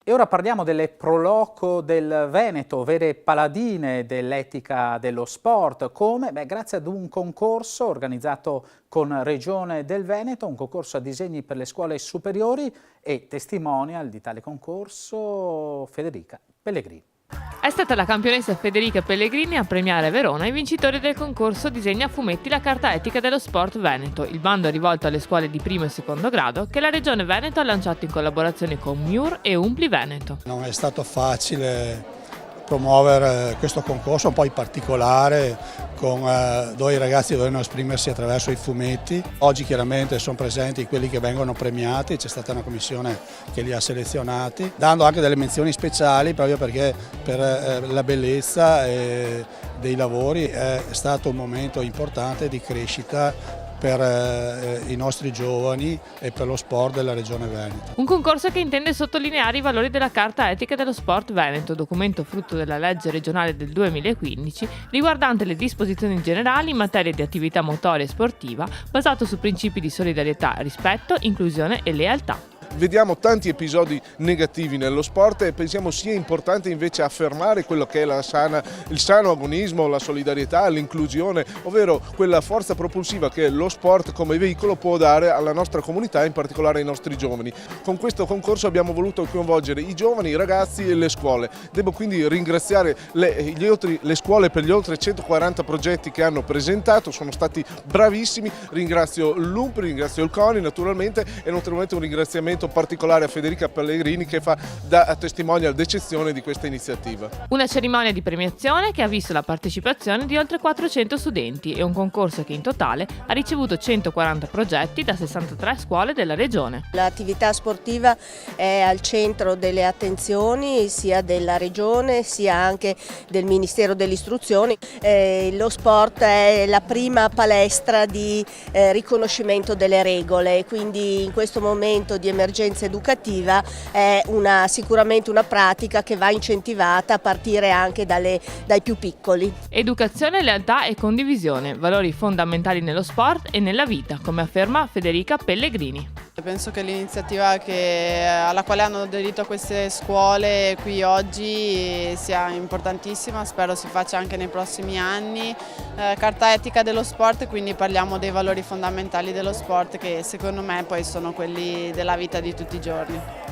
E ora parliamo delle Pro Loco del Veneto, vere paladine dell'etica dello sport. Come? Beh, grazie ad un concorso organizzato con Regione del Veneto, un concorso a disegni per le scuole superiori, e testimonial di tale concorso Federica Pellegrini. È stata la campionessa Federica Pellegrini a premiare a Verona i vincitori del concorso Disegna a fumetti la carta etica dello sport Veneto. Il bando è rivolto alle scuole di primo e secondo grado che la Regione Veneto ha lanciato in collaborazione con MIUR e Umpli Veneto. Non è stato facile promuovere questo concorso un po' in particolare dove i ragazzi dovevano esprimersi attraverso i fumetti. Oggi chiaramente sono presenti quelli che vengono premiati, c'è stata una commissione che li ha selezionati, dando anche delle menzioni speciali proprio perché per la bellezza dei lavori è stato un momento importante di crescita per i nostri giovani e per lo sport della Regione Veneto. Un concorso che intende sottolineare i valori della Carta Etica dello Sport Veneto, documento frutto della legge regionale del 2015, riguardante le disposizioni generali in materia di attività motoria e sportiva, basato su principi di solidarietà, rispetto, inclusione e lealtà. Vediamo tanti episodi negativi nello sport e pensiamo sia importante invece affermare quello che è il sano agonismo, la solidarietà, l'inclusione, ovvero quella forza propulsiva che lo sport come veicolo può dare alla nostra comunità, in particolare ai nostri giovani. Con questo concorso abbiamo voluto coinvolgere i giovani, i ragazzi e le scuole. Devo quindi ringraziare le scuole per gli oltre 140 progetti che hanno presentato, sono stati bravissimi. Ringrazio l'UMPRI, ringrazio il CONI naturalmente e naturalmente un ringraziamento particolare a Federica Pellegrini che fa da testimonial d'eccezione di questa iniziativa. Una cerimonia di premiazione che ha visto la partecipazione di oltre 400 studenti e un concorso che in totale ha ricevuto 140 progetti da 63 scuole della regione. L'attività sportiva è al centro delle attenzioni sia della regione sia anche del Ministero dell'Istruzione. Lo sport è la prima palestra di riconoscimento delle regole, quindi in questo momento di emergenza educativa è sicuramente una pratica che va incentivata a partire anche dai più piccoli. Educazione, lealtà e condivisione, valori fondamentali nello sport e nella vita, come afferma Federica Pellegrini. Penso che l'iniziativa alla quale hanno aderito queste scuole qui oggi sia importantissima, spero si faccia anche nei prossimi anni. Carta etica dello sport, quindi parliamo dei valori fondamentali dello sport che secondo me poi sono quelli della vita di tutti i giorni.